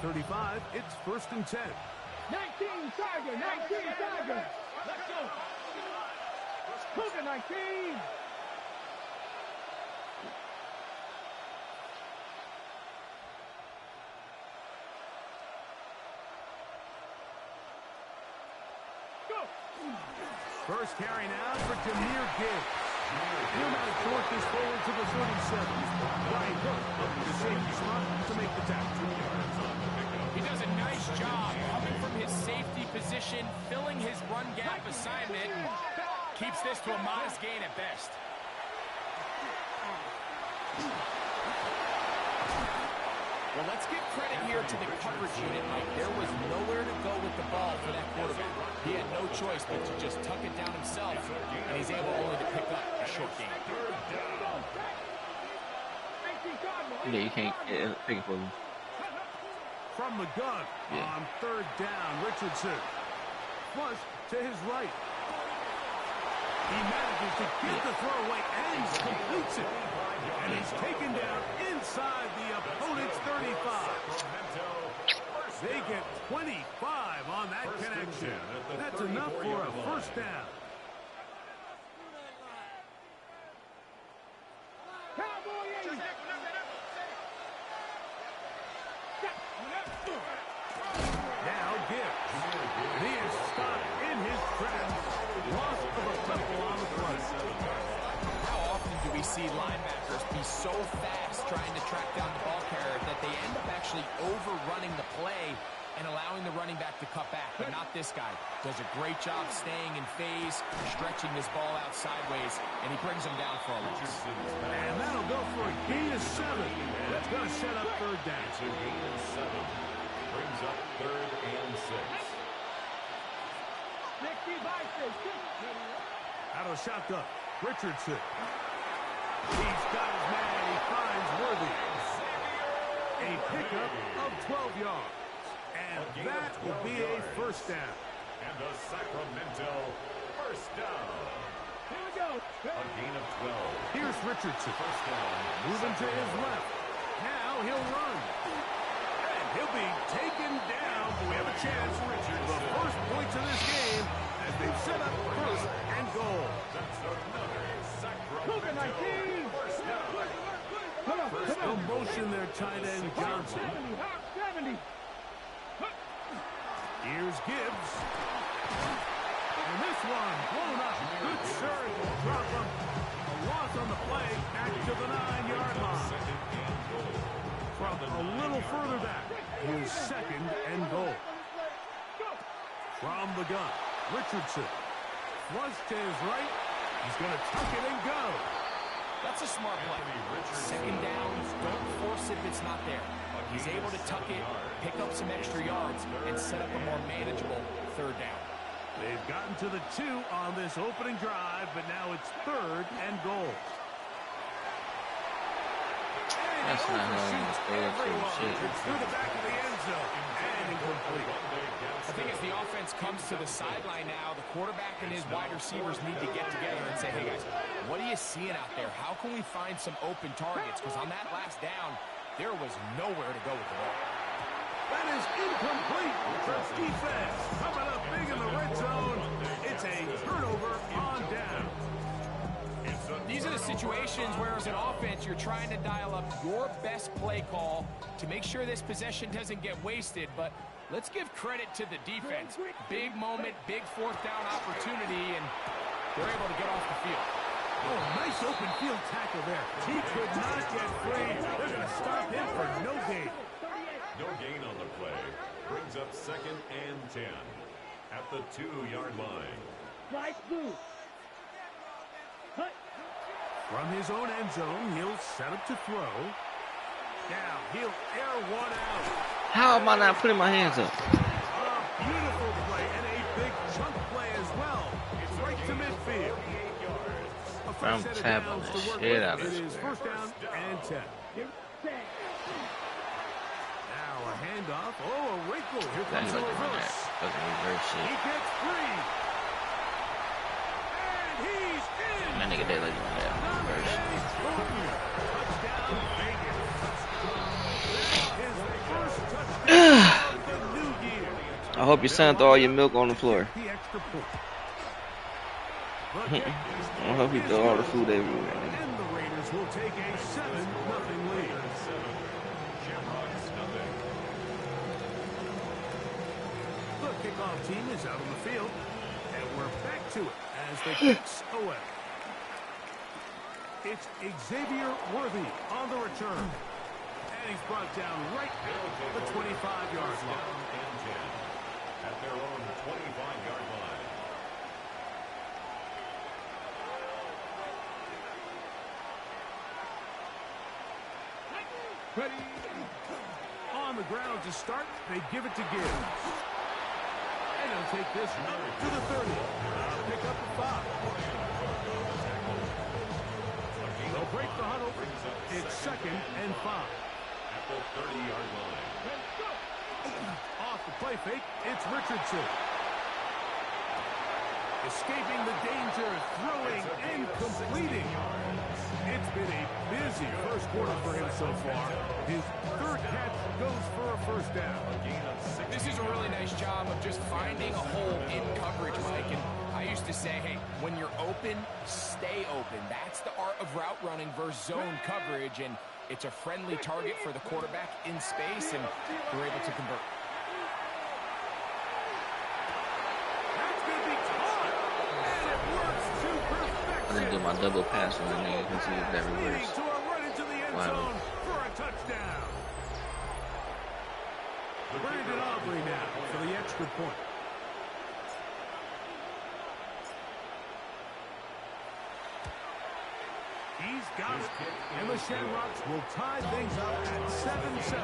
35. It's 1st and 10. 19 Tiger, 19 Tiger. Let's go. Cougar 19. First carry now for Demir Gibbs. He'll now short this forward to the 37. Brian Cook up to the safety spot to make the tackle. He does a nice job coming from his safety position, filling his run gap assignment. Keeps this to a modest gain at best. Well, let's give credit here to the coverage unit, Mike. There was nowhere to go with the ball for that quarterback. He had no choice but to just tuck it down himself, and he's able only to pick up a short gain. Yeah, you can't pick it for him. From the gun on 3rd down, Richardson. Flush to his right. He manages to get the throw away and completes it. And he's taken down inside the opponent's 35. They get 25 on that connection. That's enough for a 1st down. Now Gibbs. He is stopped in his tracks. Loss of a couple on the play. How often do we see linebackers be so fast trying to track down the ball carrier that they end up actually overrunning the play and allowing the running back to cut back? But not this guy. Does a great job staying in phase, stretching this ball out sideways, and he brings him down for a loss. And that'll go for a gain of 7. That's going to set up 3rd down. It's a gain of 7. Brings up 3rd and 6. Out of the shotgun, Richardson. He's got his man. He finds Worthy. A pickup of 12 yards. And that will be a 1st down. And the Sacramento 1st down. Here we go. A gain of 12. Here's Richardson. 1st down. Moving to his left. Now he'll run. And he'll be taken down. We have a chance for the first points of this game as they've set up 1st and goal. That's another Cougar 19. 1st down. First no motion there, tight end Johnson. 70. Here's Gibbs. And this one blown up. Good surge will drop him. A loss on the play back to the 9-yard line. From a little further back, his 2nd and goal. From the gun, Richardson. Flush to his right. He's going to tuck it and go. That's a smart play. 2nd down, don't force it if it's not there. He's able to tuck it, pick up some extra yards, and set up a more manageable 3rd down. They've gotten to the 2 on this opening drive, but now it's 3rd and goal. That's not how it's It's through the back of the end zone and incomplete. I think as the offense comes to the sideline now, the quarterback and his wide receivers need to get together and say, hey guys, what are you seeing out there? How can we find some open targets? Because on that last down, there was nowhere to go with the ball. That is incomplete. First defense coming up big in the red zone. It's a turnover on down. These are the situations where as an offense, you're trying to dial up your best play call to make sure this possession doesn't get wasted. But let's give credit to the defense. Big moment, big 4th down opportunity, and they're able to get off the field. Oh, nice open field tackle there. He could not get free. They're going to stop him for no gain. No gain on the play. Brings up 2nd and 10 at the 2-yard line. Nice move. From his own end zone, he'll set up to throw. Now he'll air one out. How am I not putting my hands up? A beautiful play and a big chunk play as well. It's right to midfield. I'm tapping the shit out of It this. is 1st down and 10. Now a handoff. Oh, a wrinkle. Here comes the reverse. He gets free. And he's in. That nigga did like that. Touchdown Vegas. His first touchdown hope your son throw all your milk on the floor. The extra point. I hope he throw all the food everywhere. And the Raiders will take a 7-0 lead. The kickoff team is out on the field, and we're back to it as the kicks away. It's Xavier Worthy on the return. And he's brought down right at the 25-yard line. At their own 25-yard line. Ready. On the ground to start, they give it to Gibbs. And he'll take this up to the 30. Pick up the 5. They'll break the huddle. It's 2nd and 5. At the 30-yard line. Off the play fake, it's Richardson. Escaping the danger, throwing and completing. It's been a busy first quarter for him so far. His 3rd catch goes for a 1st down. This is a really nice job of just finding a hole in coverage, Mike. And I used to say, hey, when you're open, stay open. That's the art of route running versus zone coverage. And it's a friendly target for the quarterback in space, and they're able to convert. That's going to be caught. And it works to perfection. I didn't do my double pass on the nigga because he was that reverse. To a run into the end zone for a touchdown. Brandon Aubrey now for the extra point. He's got it. And the Shamrocks will tie things up at 7-7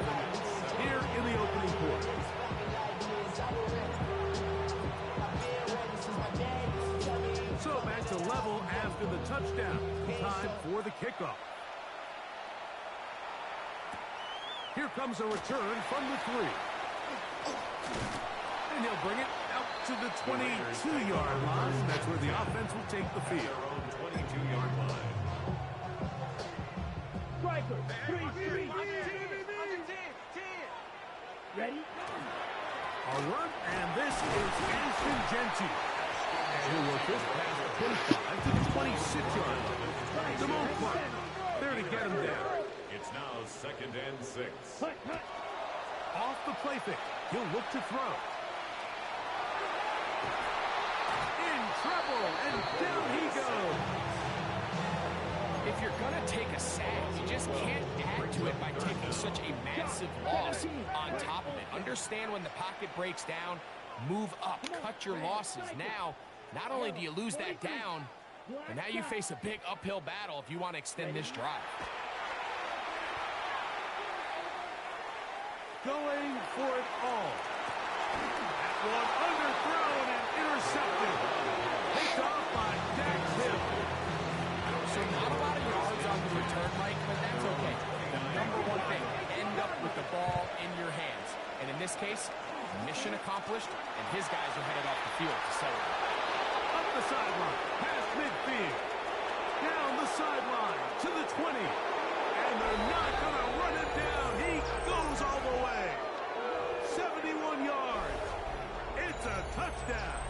here in the opening quarter. So back to level after the touchdown. Time for the kickoff. Here comes a return from the 3. And he'll bring it out to the 22-yard line. That's where the offense will take the field. Their own 22-yard line. Striker, 3-3. Ready? A run, and this is Ashton Genty. And he'll work this past the 25 to the 26-yard line. Damone Clark there to get him down. It's now 2nd and 6. Off the play fake, he'll look to throw. In trouble, and down he goes. If you're going to take a sack, you just can't add to it by taking such a massive loss on top of it. Understand when the pocket breaks down, move up, cut your losses. Now, not only do you lose that down, but now you face a big uphill battle if you want to extend this drive. Going for it all. That one underthrown and intercepted. Picked off by Dax Hill. So not a lot of yards on the return, Mike, but that's okay. The number one thing, end up with the ball in your hands. And in this case, mission accomplished, and his guys are headed off the field to celebrate. Up the sideline, past midfield. Down the sideline to the 20. And they're not going to run it down. He goes all the way. 71 yards. It's a touchdown.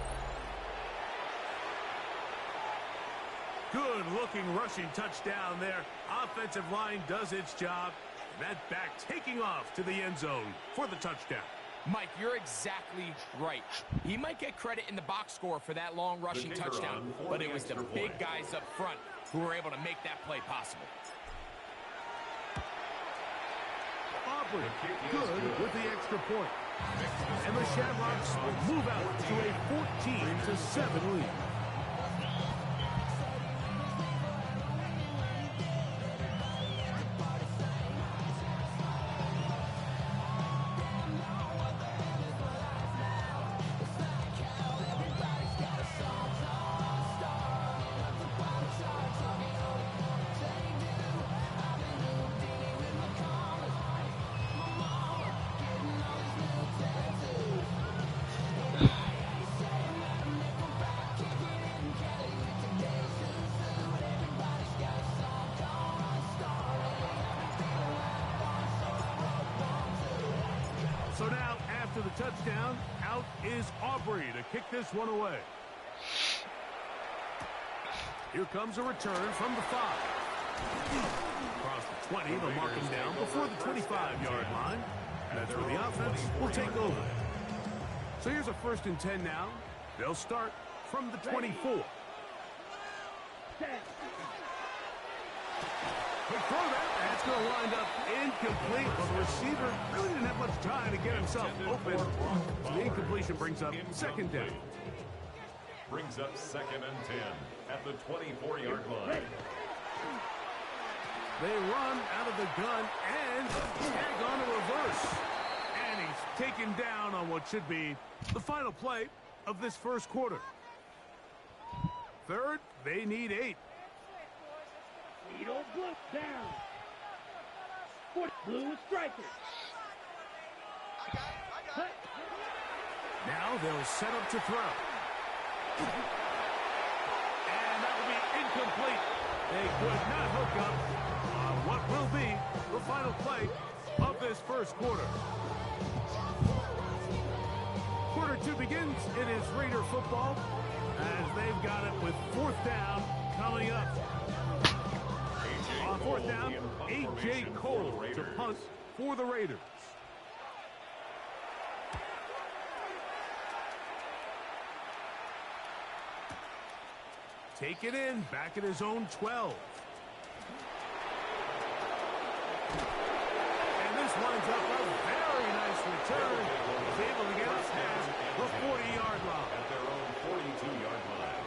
Good-looking rushing touchdown there. Offensive line does its job. That back taking off to the end zone for the touchdown. Mike, you're exactly right. He might get credit in the box score for that long rushing touchdown, but it was the big guys up front who were able to make that play possible. Aubrey, good with the extra point. And the Shamrocks will move out to a 14-7 lead. after the touchdown, out is Aubrey to kick this one away. Here comes a return from the 5. Across the 20, they'll mark him down before the 25-yard line. That's where the offense will take over. So here's a 1st and 10 now. They'll start from the 24. Quick throw there. That's going to wind up incomplete. Well, the receiver really didn't have much time to get himself open. So the incompletion brings up 2nd down. Brings up 2nd and 10 at the 24-yard line. They run out of the gun and tag on a reverse. And he's taken down on what should be the final play of this 1st quarter. 3rd, they need 8. Needle blue down. Blue is striker. Now they'll set up to throw. And that will be incomplete. They could not hook up on what will be the final play of this 1st quarter. Quarter 2 begins. It is Raider football as they've got it with 4th down coming up. On 4th down, A.J. Cole to punt for the Raiders. Take it in, back at his own 12. And this winds up a very nice return. He's able to get us past the 40-yard line. At their own 42-yard line.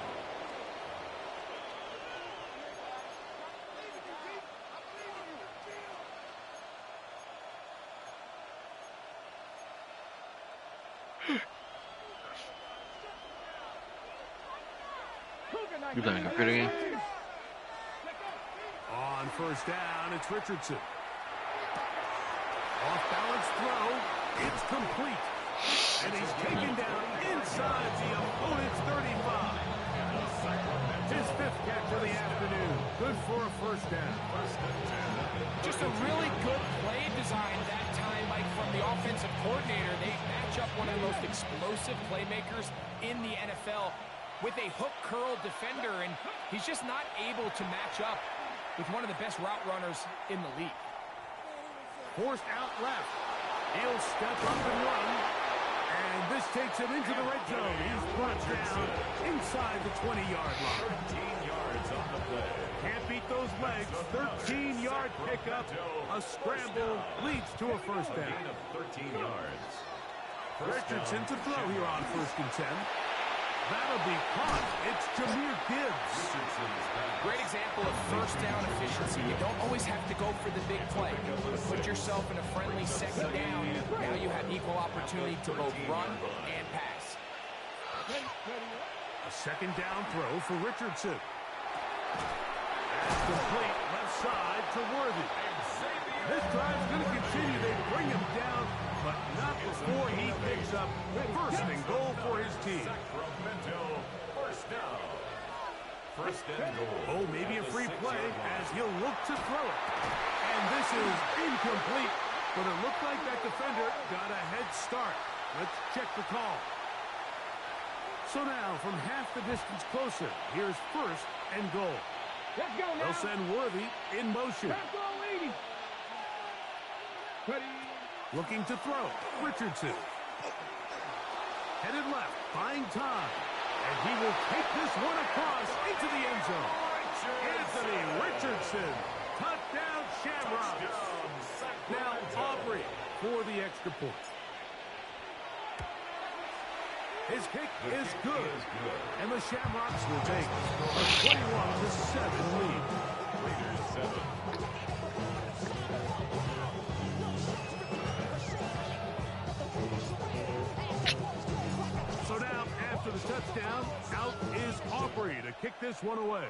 You playing a computer game? On 1st down, it's Richardson. Off-balance throw. It's complete. And he's taken down inside the opponent's 35. His 5th catch of the afternoon. Good for a 1st down. Just a really good play design that time, Mike, from the offensive coordinator. They match up one of the most explosive playmakers in the NFL with a hook curl defender, and he's just not able to match up with one of the best route runners in the league. Forced out left. He'll step up and run. And this takes him into the red zone. He's brought down inside the 20-yard line. 13 yards on the play. Can't beat those legs. 13-yard pickup. A scramble leads to a 1st down. Gain of 13 yards. Richardson to throw here on 1st and 10. That'll be caught. It's Jahmyr Gibbs. Great example of 1st down efficiency. You don't always have to go for the big play. Put yourself in a friendly 2nd down. Now you have equal opportunity to both run and pass. A 2nd down throw for Richardson. That's complete. Left side to Worthy. This drive's going to continue. They bring him down, but not before he picks up 1st and goal for his team. Sacramento, 1st down. 1st and goal. Oh, maybe a free play as he'll look to throw it. And this is incomplete, but it looked like that defender got a head start. Let's check the call. So now, from half the distance closer, here's 1st and goal. Let's go now. They'll send Worthy in motion. Back goal, 80. Ready. Looking to throw. Richardson. Headed left, buying time. And he will take this one across into the end zone. Anthony Richardson. Touchdown, Shamrocks. Now Aubrey for the extra point. His kick is good. And the Shamrocks will take a 21-7 lead. Raiders 7. So now, after the touchdown, out is Aubrey to kick this one away.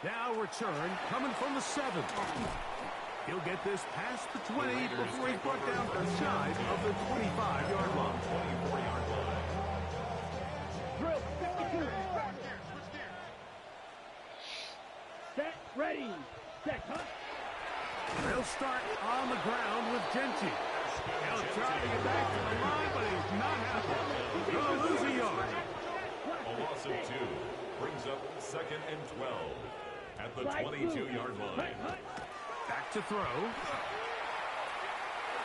Now return coming from the 7. He'll get this past the 20 before he's brought down shy of the 25-yard line. 24-yard line. Drill 52. Set, ready, set, huh? They'll start on the ground with Genty. trying to get back to the line, but he's not happy. Gonna lose a yard. A loss of 2 brings up 2nd and 12 at the 22-yard line. Back to throw.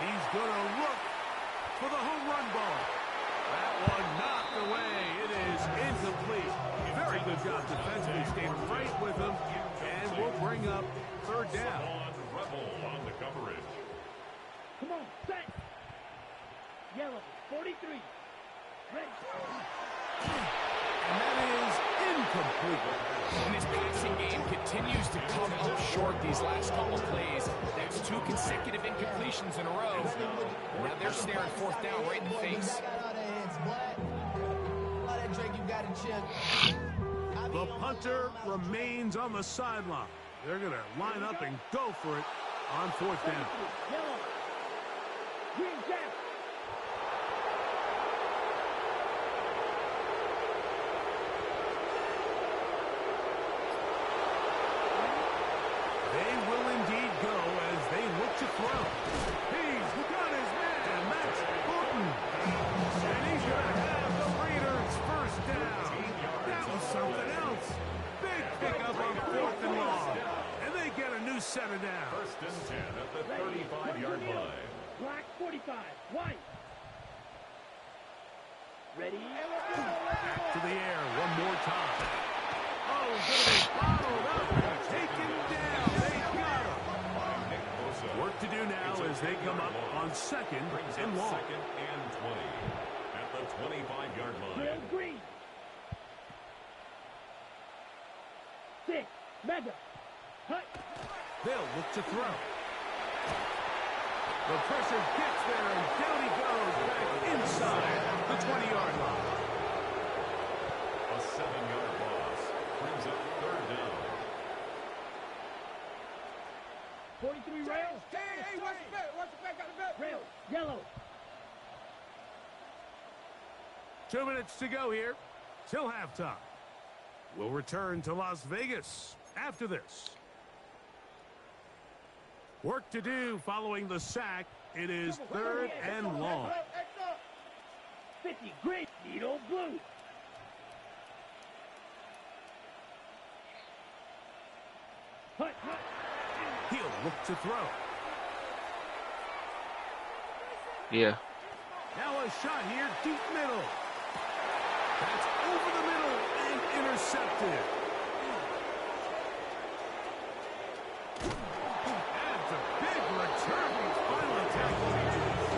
He's gonna look for the home run ball. That one knocked away. It is incomplete. Very good job defensively. Stayed right with him, and will bring up 3rd down. Rebel on the coverage. Come on, set. Yellow, 43. Ready. And that is incomplete. And his passing game continues to come up short these last couple plays. That's 2 consecutive incompletions in a row. Now they're staring 4th down right in the face. The punter remains on the sideline. They're going to line up and go for it on 4th down. Yellow. Green jack. They will indeed go as they look to throw. He's got his man. That's Burton. And he's going to have the Raiders 1st down. That was something else. Big pickup on 4th and long. And they get a new set of downs. 1st and 10 at the 35-yard line. Black 45. White. Ready. Back to the air one more time. Oh, going to be bottled up and taken down. They got him. Work to do now as they come up on 2nd and long. 2nd and 20 at the 25-yard line. Green. 6. Mega. Hut. They'll look to throw. The pressure gets there, and down he goes back inside the 20-yard line. A 7-yard loss brings up 3rd down. 43 rails. Hey, watch the back. Watch the back. Got the back. Rails. Yellow. 2 minutes to go here till halftime. We'll return to Las Vegas after this. Work to do following the sack. It is 3rd and long. 50. Green. Needle blue. Hut. He'll look to throw. Yeah. Now a shot here, deep middle. That's over the middle and intercepted. That's a big return. He's finally tackled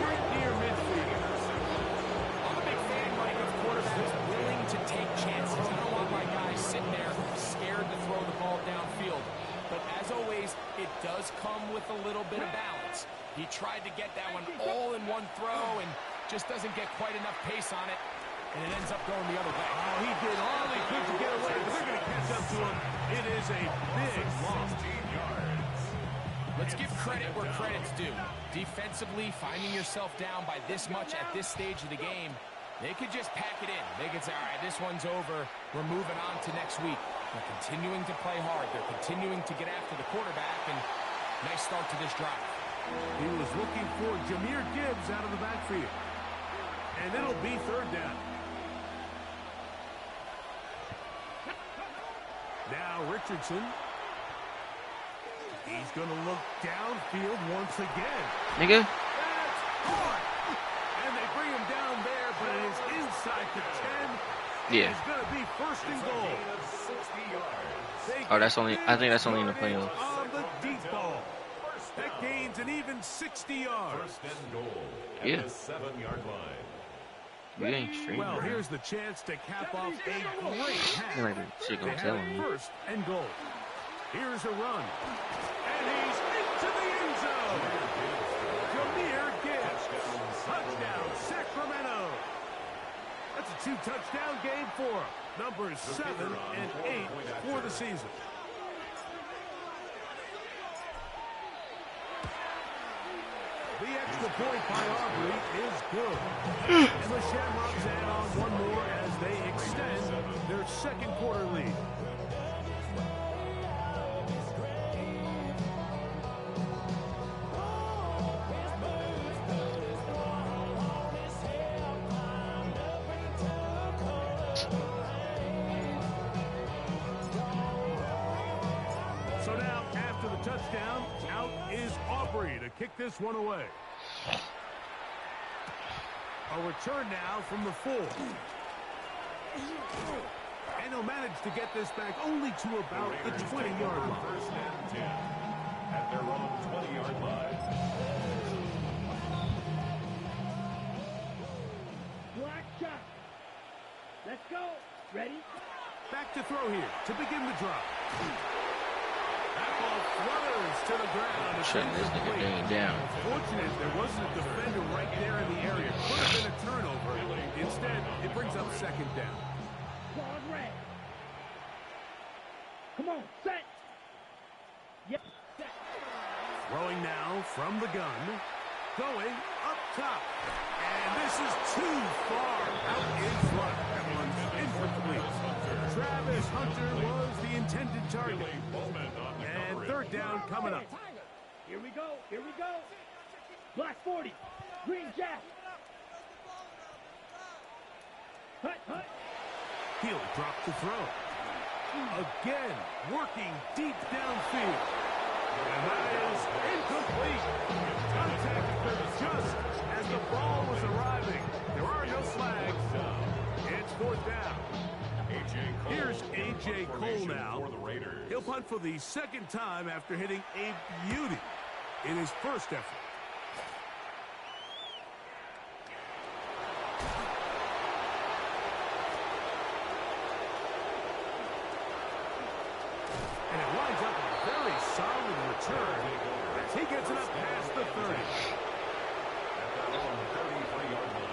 right near midfield. I'm a big fan, Mike, of quarterbacks willing to take chances. I don't want my guys sitting there scared to throw the ball downfield. But as always, it does come with a little bit of balance. He tried to get that one all in one throw and just doesn't get quite enough pace on it. And it ends up going the other way. Oh, he did all he could to get away, but they're going to catch up to him. It is a big loss. Let's give credit where credit's due. Defensively, finding yourself down by this much at this stage of the game, they could just pack it in. They could say, all right, this one's over. We're moving on to next week. They're continuing to play hard. They're continuing to get after the quarterback, and nice start to this drive. He was looking for Jahmyr Gibbs out of the backfield. And it'll be 3rd down. Now Richardson. He's going to look downfield once again. Nigga. That's caught. And they bring him down there, but it is inside the 10. Yeah. It's going to be 1st and goal. Oh, that's only. I think that's only in the playoffs. On the deep ball. That gains an even 60 yards. 1st and goal at Yeah. the 7-yard line. We ain't straight. Well, here's the chance to cap off a great half. Like the shit They gonna have tell it me. 1st and goal. Here's a run. And he's into the end zone. Jahmyr Gibbs. Touchdown, Sacramento. That's a 2-touchdown game for him. Numbers 7 and 8 for the season. The extra point by Aubrey is good. And the Shamrocks add on one more as they extend their 2nd quarter lead. kick this one away. A return now from the 4. And he'll manage to get this back only to about the 20-yard line. First and 10 at their own 20-yard line. Black shot. Let's go. Ready? Back to throw here to begin the drive. That ball flutters to the ground. Shutting this nigga Dane down. Fortunate there wasn't a defender right there in the area. Could have been a turnover. Instead, it brings up second down. Claws red. Come on, set. Yep, set. Throwing now from the gun. Going up top. And this is too far out in front. That one's incomplete. Travis Hunter was the intended target. And third down coming up. Here we go. Here we go. Black 40. Green jack. Hut, hut. He'll drop the throw. Again, working deep downfield. And that is incomplete. Contact occurred just as the ball was arriving. There are no flags. It's fourth down. Here's A.J. Cole now. He'll punt for the second time after hitting a beauty in his first effort. And it winds up a very solid return as he gets it up past the 30. At their own 33-yard line.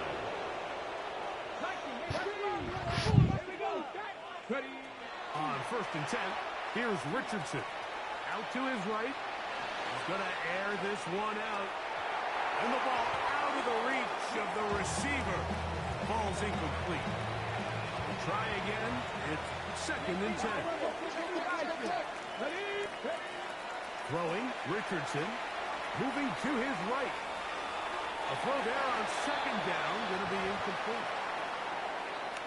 Ready. On first and 10, here's Richardson. Out to his right. He's going to air this one out. And the ball out of the reach of the receiver. Ball's incomplete. We'll try again. It's second and 10. Throwing, Richardson. Moving to his right. A throw there on second down. Going to be incomplete.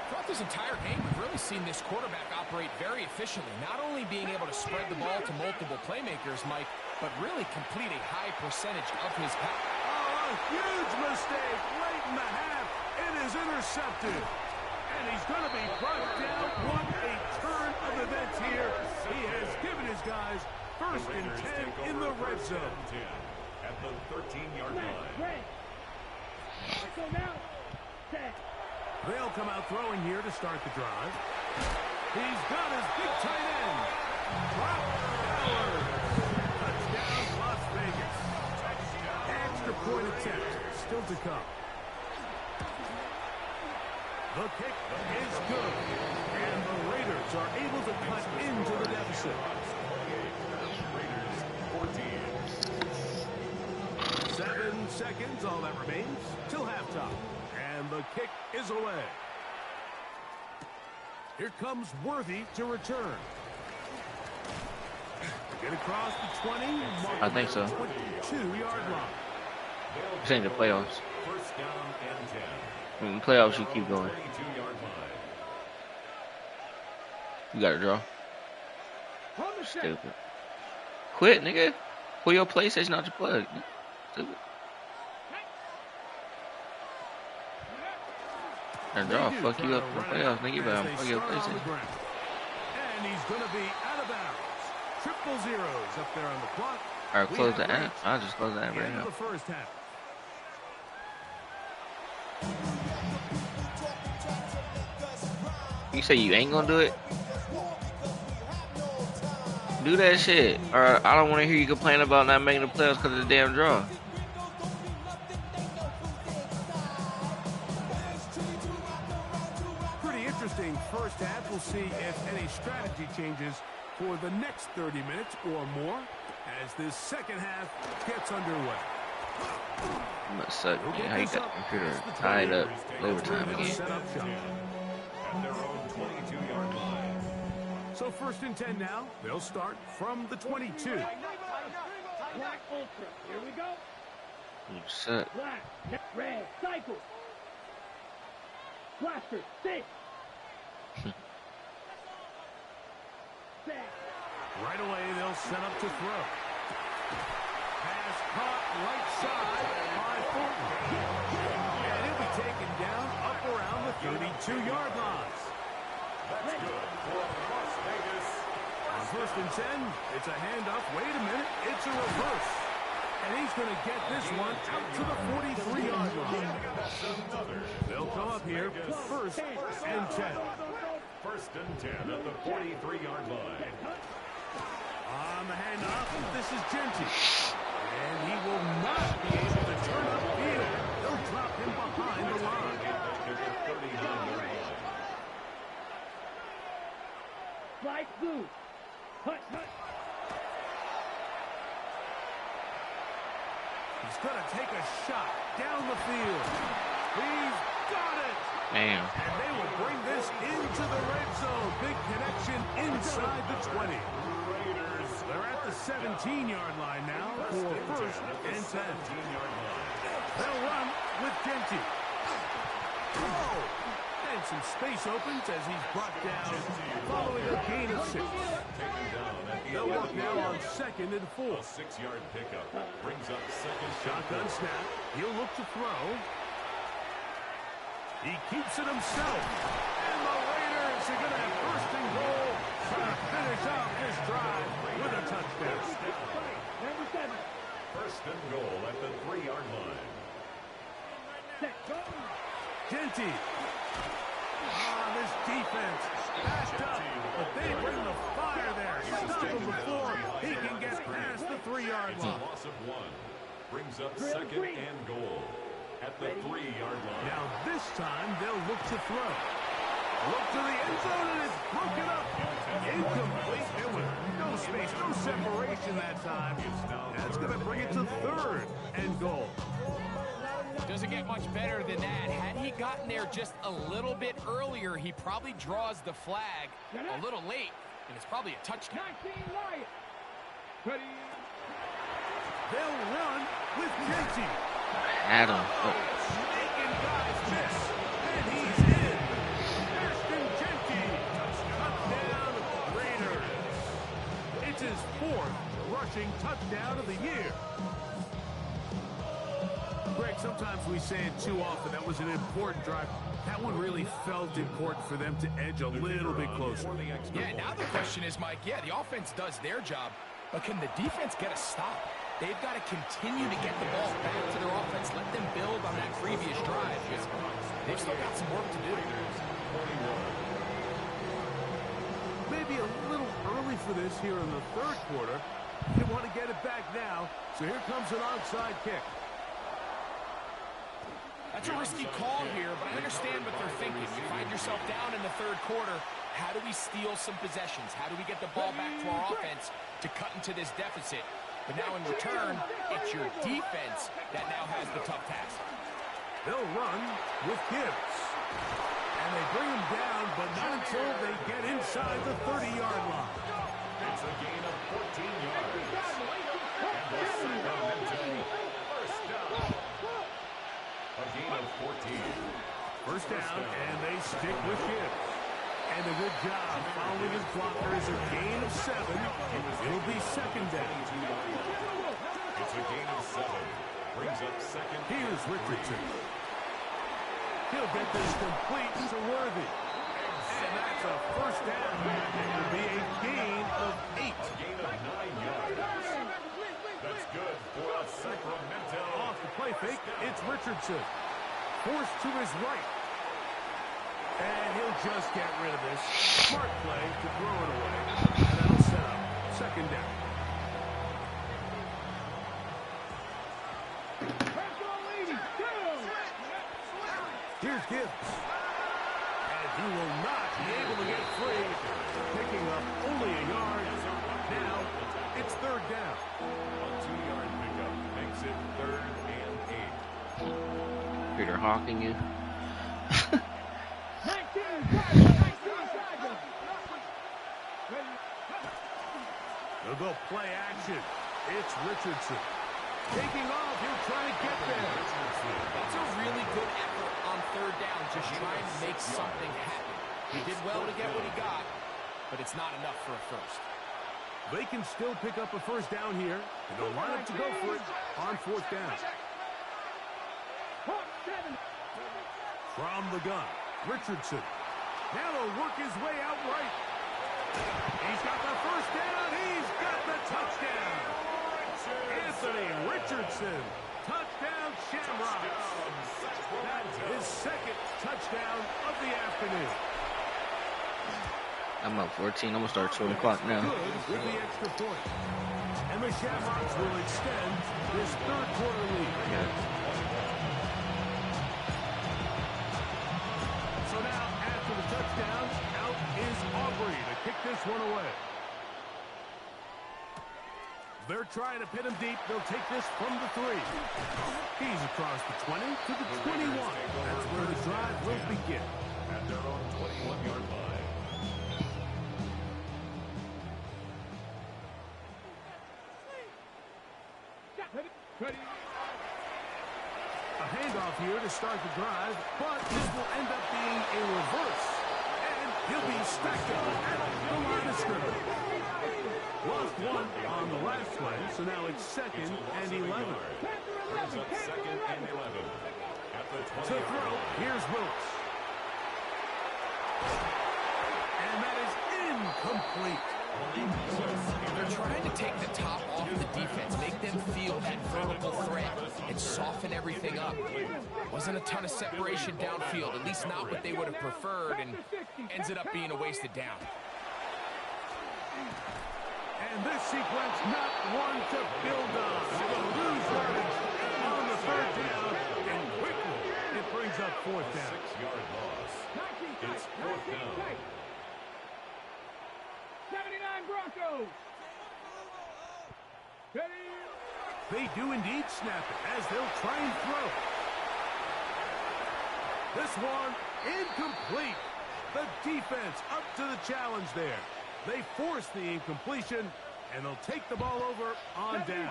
Throughout this entire game, we've really seen this quarterback operate very efficiently, not only being able to spread the ball to multiple playmakers, Mike, but really complete a high percentage of his pass. Oh, a huge mistake late in the half. It is intercepted. And he's going to be brought down. What a turn of events here. He has given his guys first and 10 in the red zone. At the 13-yard line. Red. So now, set. They'll come out throwing here to start the drive. He's got his big tight end. Drop Howard. Touchdown, Las Vegas. Extra point attempt still to come. The kick is good. And the Raiders are able to cut into the deficit. Raiders 14. 7 seconds, all that remains, till halftime. And the kick is away. Here comes Worthy to return. Get across the 20. I think so. 22-yard line. This ain't the playoffs. First down and 10. In the playoffs, you keep going. 32-yard line. You got to draw. On the set. Stupid. Quit, nigga. Pull your PlayStation out your plug. Stupid. And draw, fuck you up in the playoffs, nigga. You better fuck your PlayStation. And he's going to be out of bounds. Triple zeros up there on the clock. Alright, close the app. I'll just close the app right End of now. the first half. You say you ain't gonna do it? Do that shit. Or I don't want to hear you complain about not making the playoffs because of the damn draw. Pretty interesting first half. We'll see if any strategy changes for the next 30 minutes or more as this second half gets underway. Must suck, man. How you got the computer tied up overtime again? Set up shop. At their own 22-yard line. So first and 10 now. They'll start from the 22. Black ultra. Here we go. You suck. Black. Red. Cycle. Blaster. Sit. Set. Right away, they'll set up to throw. Pass caught right side by Fulton. And he'll be taken down up around the 32-yard line. That's good for Las Vegas. On 1st and 10, it's a handoff. Wait a minute, it's a reverse. And he's going to get this one out to the 43-yard line. They'll come up here, 1st and 10. 1st and 10 at the 43-yard line. On the handoff, this is Genty. And he will not be able to turn upfield. They'll drop him behind the line. Flag blue. Hut, hut. He's going to take a shot down the field. He's got it. Damn. And they will bring this into the red zone. Big connection inside the 20. Raiders, they're at the 17-yard line now for 1st and 10. They'll run with Genty. Oh! And some space opens as he's brought down following a gain of 6. They'll work now on 2nd and 4. A 6-yard pickup brings up 2nd. Shotgun snap. He'll look to throw. He keeps it himself. And the Raiders are going to have 1st and goal to finish off this drive with a touchdown. Number 7. 1st and goal at the 3-yard line. Set, go. Genty. This defense backed up, but they bring the fire there. Stop him before he can get past the 3-yard It's a line. loss of 1. Brings up 2nd and goal at the 3-yard line. Now this time they'll look to throw. Look to the end zone and it's broken up. Incomplete. There was no space, no separation that time. That's going to bring it to 3rd and goal. Doesn't get much better than that. Had he gotten there just a little bit earlier, he probably draws the flag a little late, and it's probably a touchdown. 19 Lions. Ready. They'll run with Genty. Had him. Oh. Making guys miss, and he's in. Ashton Genty. Touchdown, Raiders. It's his 4th rushing touchdown of the year. Greg, sometimes we say it too often. That was an important drive. That one really felt important for them to edge a little bit closer. Yeah, now the question is, Mike, yeah, the offense does their job, but can the defense get a stop? They've got to continue to get the ball back to their offense. Let them build on that previous drive, because they've still got some work to do. Maybe a little early for this here in the 3rd quarter. They want to get it back now, so here comes an onside kick. That's a risky call here, but I understand what they're thinking. You find yourself down in the 3rd quarter. How do we steal some possessions? How do we get the ball back to our offense to cut into this deficit? But now in return, it's your defense that now has the tough task. They'll run with Gibbs. And they bring him down, but not until they get inside the 30-yard line. It's a gain of 14 yards. And the Sacramento 1st down. A gain of 14. 1st down, and they stick with Gibbs. And a good job following his blockers. A gain of 7. It'll be 2nd down. It's a gain of 7. Brings up 2nd. Here's Richardson. He'll get this complete to Worthy. And that's a 1st down. It will be a gain of 8. A gain of 9 yards. That's good for Sacramento. Off the play fake, it's Richardson. Forced to his right. And he'll just get rid of this. Smart play to throw it away. And that'll set up 2nd down. Here's Gibbs. And he will not be able to get free. Picking up only a yard. Now it's 3rd down. A 2-yard pickup makes it 3rd and 8. Peter Hawking you. They'll go play action. It's Richardson. Taking off, he'll try to get there. That's a really good effort on 3rd down, just trying to make something happen. He did well to get what he got, but it's not enough for a 1st. They can still pick up a first down here, and they'll line up to go for it on 4th down. From the gun, Richardson. Now he'll work his way out right. He's got the first down. He's got the touchdown. Anthony Richardson. Touchdown, Shamrocks. That's his 2nd touchdown of the afternoon. I'm up 14. I'm going to start 2 o'clock now. Good with the extra point. And the Shamrocks will extend this 3rd quarter lead. Yeah. So now, after the touchdown, out is Aubrey to kick this one away. They're trying to pin him deep. They'll take this from the 3. He's across the 20 to the 21. That's where the drive will begin. At their own 21-yard line. A handoff here to start the drive, but this will end up being a reverse. And he'll be stacked up at the line of scrimmage. Lost 1 on the last play, so now it's 2nd and 11. Brings up 2nd and 11. At the 20. To throw, here's Willis. And that is incomplete. They're trying to take the top off the defense, make them feel that vertical threat, and soften everything up. Wasn't a ton of separation downfield, at least not what they would have preferred, and ended up being a wasted down. And this sequence, not one to build on. They'll lose yardage on the 3rd down, and quickly it brings up 4th down. 6-yard loss. It's 4th down. 79 Broncos. They do indeed snap it as they'll try and throw. This one incomplete. The defense up to the challenge there. They force the incompletion, and they'll take the ball over on down.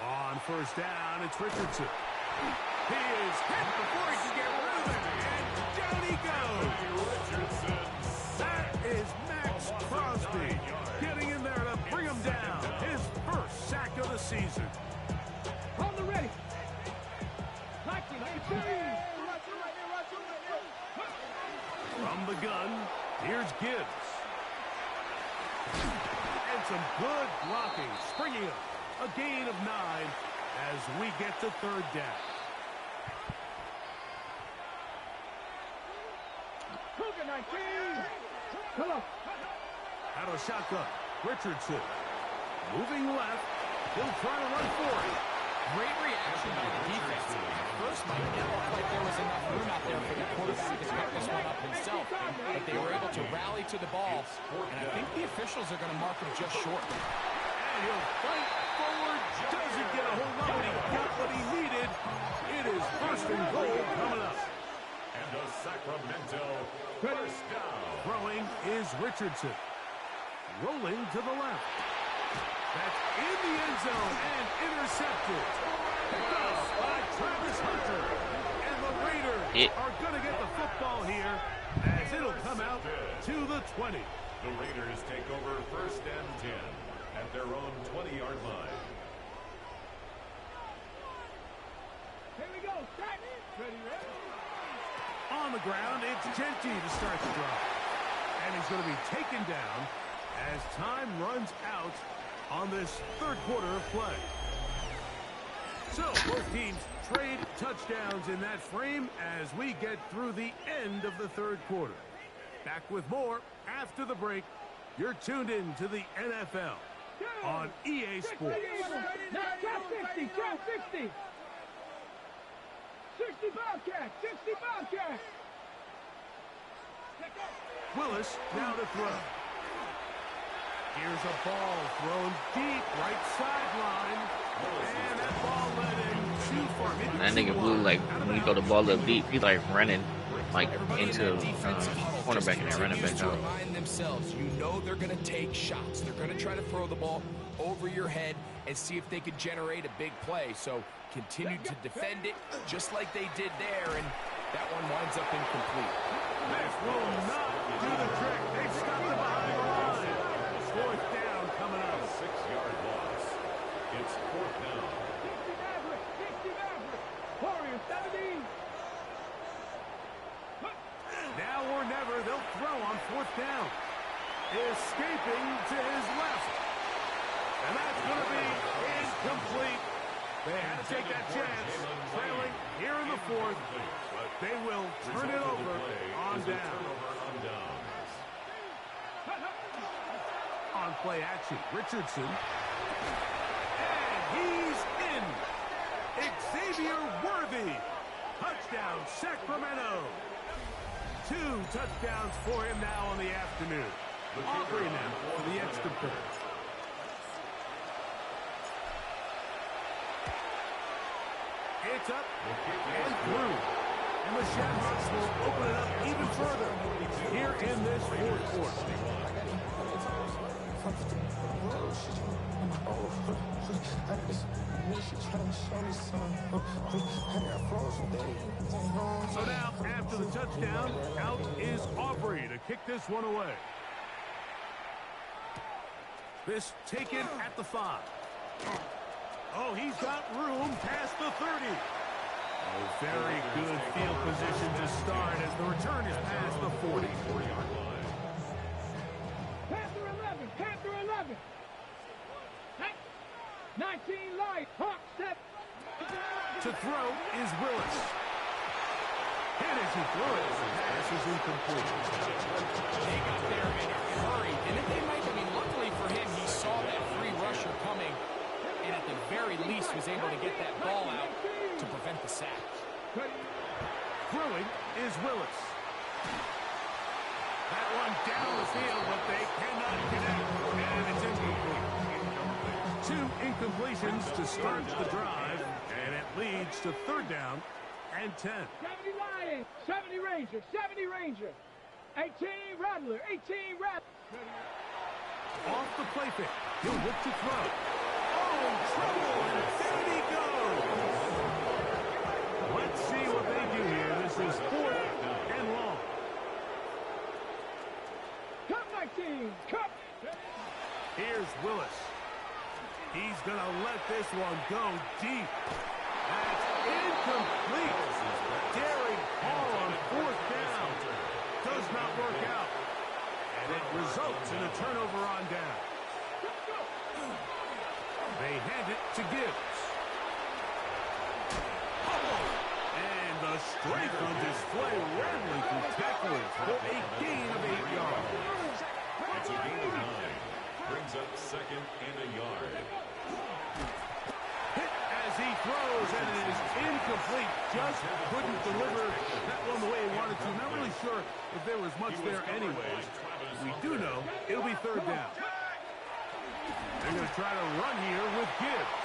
On 1st down, it's Richardson. He is hit before he can get rid of it, and down he goes. That is Max Crosby getting in there to bring him down. His 1st sack of the season. On the ready. From the gun, here's Gibbs. And some good blocking, springing up. A gain of 9 as we get to 3rd down. Out of shotgun, Richardson. Moving left, he'll try to run for it. Great reaction by the defense. At first, Mike, it looked like there was enough room out there for the quarterback to pick this one up himself, but they were able to rally to the ball, and I think the officials are going to mark him just short. And he'll fight forward, doesn't get a whole lot, but he got what he needed. It is 1st and goal coming up. And a Sacramento 1st down. Throwing is Richardson. Rolling to the left. That's in the end zone and intercepted. Picked off by Travis Hunter. And the Raiders are going to get the football here as it'll come out to the 20. The Raiders take over 1st and 10 at their own 20-yard line. Here we go. Ready. On the ground, it's Genty to start the drive. And he's going to be taken down as time runs out on this 3rd quarter of play. So both teams trade touchdowns in that frame as we get through the end of the 3rd quarter. Back with more after the break. You're tuned in to the NFL on EA Sports. Drop 50, drop 50. 60 Bobcat, 60 Bobcat. Willis now to throw. Here's a ball thrown deep right sideline. And that ball led in too far. That nigga Blue, like, when you go the ball up deep, he like running like into cornerback and then running back out. Remind themselves, you know they're going to take shots. They're going to try to throw the ball over your head and see if they could generate a big play. So continue to defend it just like they did there, and That one winds up incomplete. This will not do the trick. They've stopped it behind the line. Fourth down coming up. 6-yard loss. It's fourth down. 60 Maverick. Warriors 17. Now or never, they'll throw on fourth down. Escaping to his left. And that's going to be incomplete. They had to take that chance. Trailing here in the fourth. But they will turn it over on down. On play action, Richardson. And he's in. Xavier Worthy. Touchdown, Sacramento. 2 touchdowns for him now on the afternoon. Aubrey now for the extra point. It's up and through. And the Shamrocks will open it up even further here in this fourth quarter. So now, after the touchdown, out is Aubrey to kick this one away. This taken at the 5. Oh, he's got room past the 30. Oh, very good field position to start as the return is past the 40. Panther 11. Panther 11. 19 light. Hawk step. To throw is Willis. And as he throws, the pass is incomplete. They got there in a hurry, didn't they, Mike? I mean, luckily for him, he saw that free rusher coming, and at the very least was able to get that ball out to prevent the sack. Throwing is Willis. That one down the field, but they cannot connect, and it's incomplete. 2 incompletions to start the drive, and it leads to third down and 10. 70 Lions. 70 Ranger. 70 Ranger. 18 Rattler. 18 Rattler. Off the play fake. He'll look to throw. Oh, trouble, and down he goes. Let's see what they do here. This is fourth and long. Cup 19. Cup. Here's Willis. He's going to let this one go deep. That's incomplete. Daring Hall on fourth down. Does not work out. And it results in a turnover on down. They hand it to Gibbs. And the strength on display rattling through tacklers for a gain of 8 yards. It's a gain of 9. Brings up second and a yard. Hit as he throws, and it is incomplete. Just couldn't deliver that one the way he wanted to. Not really sure if there was much there anyways. We do know it'll be third down. They're going to try to run here with Gibbs.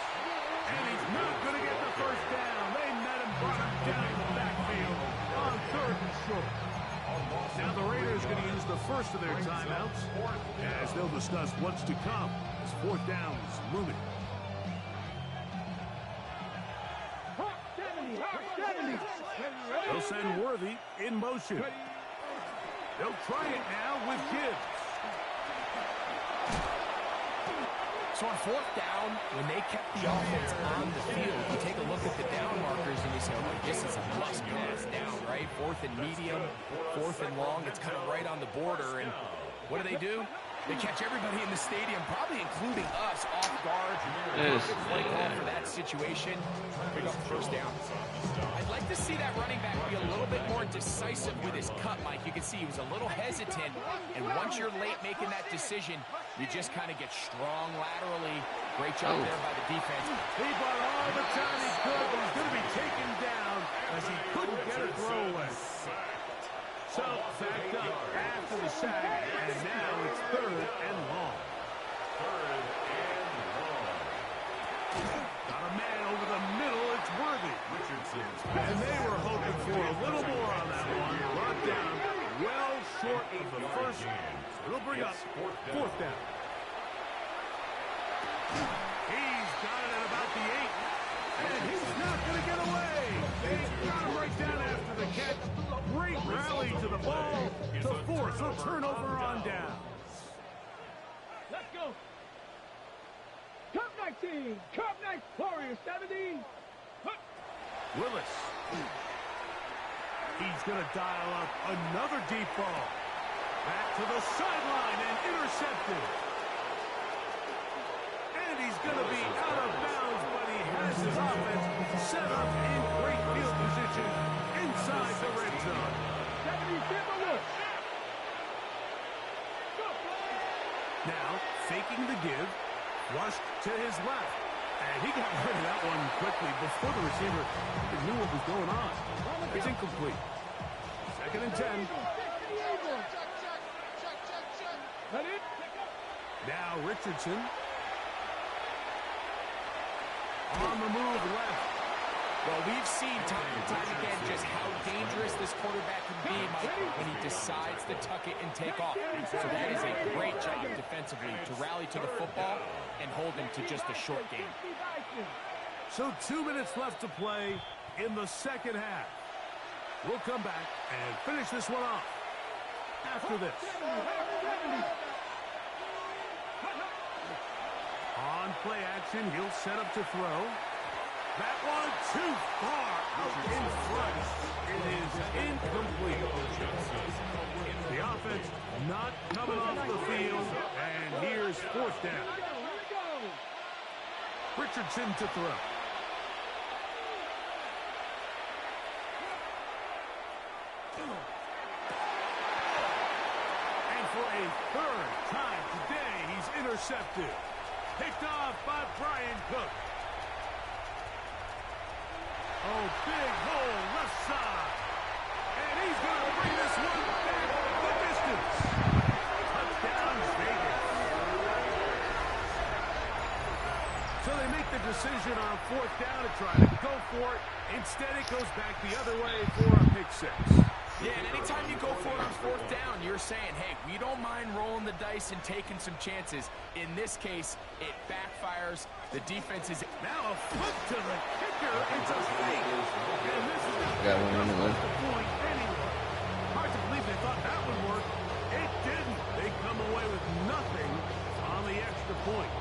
And he's not going to get the first down. They met him, brought him down the backfield on third and short. Now the Raiders going to use the first of their timeouts as they'll discuss what's to come as fourth down is looming. Hawk 70. Hawk 70. They'll send Worthy in motion. They'll try it now with Gibbs. So on fourth down, when they kept the offense on the field, you take a look at the down markers and you say, oh, this is a must pass down, right? Fourth and medium, fourth and long. It's kind of right on the border. And what do? They catch everybody in the stadium, probably including us, off guard. Play call for that situation. Pick up the first down. I'd like to see that running back be a little bit more decisive with his cut, Mike. You can see he was a little hesitant, and once you're late making that decision, you just kind of get strong laterally. Great job there by the defense. He bought all the time he could, but he's going to be taken down as he couldn't get a throwaway. So, backed up after the sack, and now it's third and long. Third and long. Got a man over the middle, it's Worthy. Richardson's And they were hoping for a little more on that one. Brought down well short of the first. It'll bring up fourth down. He's got it at about the 8. And he's not going to get away. They got him right down after the catch. Come next, Warrior 70. Willis. He's going to dial up another deep ball. Back to the sideline and intercepted. And he's going to be out of bounds, but he has his offense set up in great field position inside the red zone. 70 Timberwolves. Now, faking the give, flushed to his left. And he got rid of that one quickly before the receiver knew what was going on. It's incomplete. 2nd and 10. Now Richardson. On the move left. Well, we've seen time and time again just how dangerous this quarterback can be, Mike, when he decides to tuck it and take off. So that is a great job defensively to rally to the football and hold him to just a short game. So 2 minutes left to play in the second half. We'll come back and finish this one off after this. On play action, he'll set up to throw. That one too far out in front. It is incomplete. The offense not coming off the field, and here's 4th down. Richardson to throw. And for a 3rd time today, he's intercepted. Picked off by Brian Cook. Oh, big hole left side. And he's going to bring this one back the distance. Touchdown, Vegas. So they make the decision on 4th down to try to go for it. Instead, it goes back the other way for a pick 6. Yeah, and anytime you go for it on 4th down, you're saying, hey, we don't mind rolling the dice and taking some chances. In this case, it backfires. The defense is now a flip to the kicker. It's a fake. And this is Got 1 minute left. the point anyway. Hard to believe they thought that would work. It didn't. They come away with nothing on the extra point.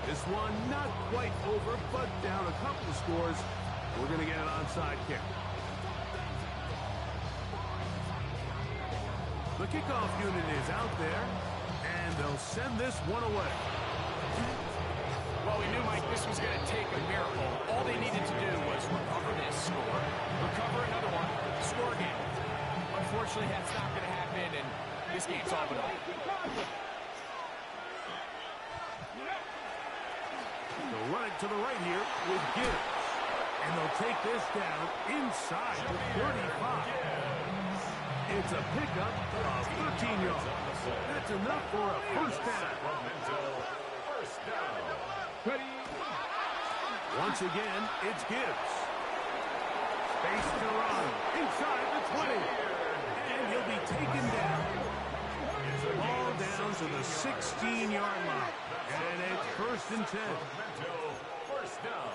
This one not quite over, but down a couple of scores. We're going to get an onside kick. The kickoff unit is out there, and they'll send this one away. Well, we knew, Mike, this was going to take a miracle. All they needed to do was recover this score, recover another one, score again. Unfortunately, that's not going to happen, and this game's all but over. They'll run it to the right here with Gibbs. And they'll take this down inside the 35. It's a pickup of 13 yards. That's enough for a 1st down. Once again, it's Gibbs. Space to run inside the 20. And he'll be taken down. Ball down to the 16-yard line. And it's 1st and 10. First down.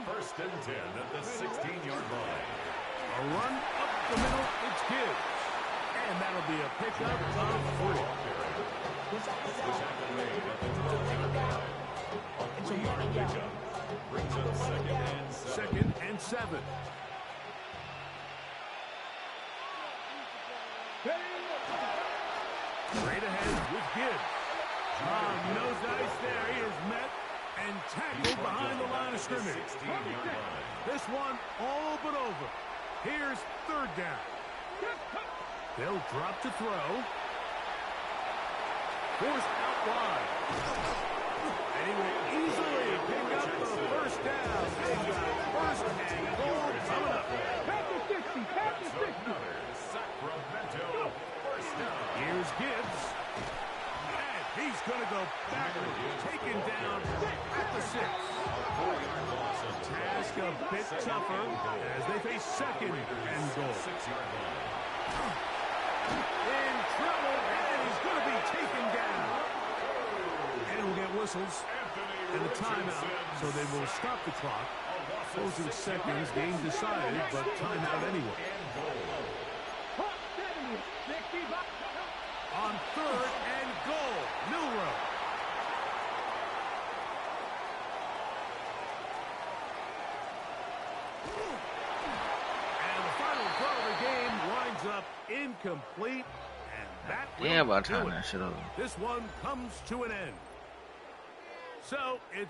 1st and 10 at the 16-yard line. A run up the middle, it's Gibbs. And that'll be a pickup of 4. Brings up 2nd and 7. 2nd and 7. Straight ahead with Gibbs. No dice there. He is met and tackled behind the line of scrimmage. This one all but over. Here's 3rd down. They'll drop to throw. Forced out wide. And he will easily pick up the 1st down. They've got 1st and goal coming up. Pass the 60, pass the 60. Sacramento. First down. Here's Gibbs. And he's going to go backward. Taken down at the 6. Task a bit tougher as they face 2nd and goal. 6-yard line. In trouble, and he's going to be taken down. And we'll get whistles and a timeout, so they will stop the clock. Closing seconds, game decided, but timeout anyway. On 3rd and goal, Milrow. incomplete, and that Damn, will I do turned it. that shit over. This one comes to an end. So it's